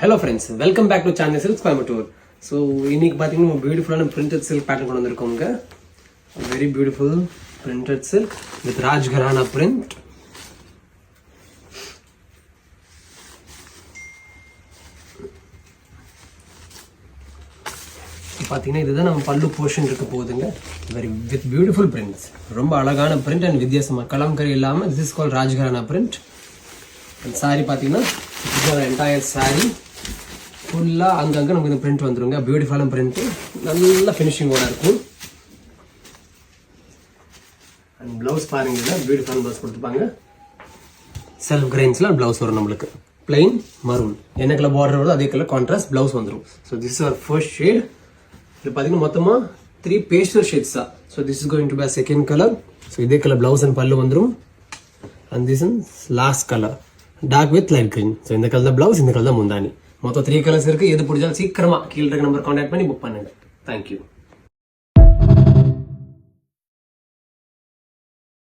Hello friends, welcome back to Chandini silks Coimbatore. So இன்னைக்கு பார்த்தீங்கன்னா பியூட்டிஃபுல்லான பிரிண்டட் சில்க் பேட்டர்ன் கொண்டு வந்திருக்கோங்க. Very beautiful printed silk with Rajkarana print. பார்த்தீங்கன்னா இதுதான் நம்ம பல்லு போர்ஷன் இருக்க போகுதுங்க. வெரி வித் பியூட்டிஃபுல் பிரிண்ட்ஸ், ரொம்ப அழகான பிரிண்ட் அண்ட் வித்தியாசமாக கலம்கரி இல்லாமல் this is call Rajkarana print. And sari பார்த்தீங்கன்னா என்டையர் சாரி ஃபுல்லாக அங்கங்கே நமக்கு இந்த பிரிண்ட் வந்துருங்க. பியூட்டிஃபுல்லான பிரிண்ட்டு, நல்ல ஃபினிஷிங்கோட இருக்கும். அண்ட் ப்ளவுஸ் பாருங்க, பியூட்டிஃபுல்லான ப்ளவுஸ் கொடுத்துருப்பாங்க. செல்ஃப் கிரெயின்ஸில் ப்ளவுஸ் வரும் நம்மளுக்கு. பிளைன் மரூன், என்ன கலர் பார்டர் வருதோ அதே கலர் கான்ட்ராஸ்ட் ப்ளவுஸ் வந்துடும். So this is our first shade. இது பார்த்தீங்கன்னா மொத்தமாக 3 பேஸ்டல் ஷேட்ஸ் தான். So this is going to be second colour. ஸோ இதே கலர் ப்ளவுஸ் அண்ட் பல்லு வந்துடும். And this is last colour dark with light green. ஸோ இந்த கலர் தான் ப்ளவுஸ், இந்த கலர் தான் முந்தானி. மொத்தம் 3 கலர்ஸ் இருக்குது. எது பிடிச்சாலும் சீக்கிரமாக கீழே இருக்க நம்பர் கான்டாக்ட் பண்ணி புக் பண்ணுங்க. தேங்க்யூ.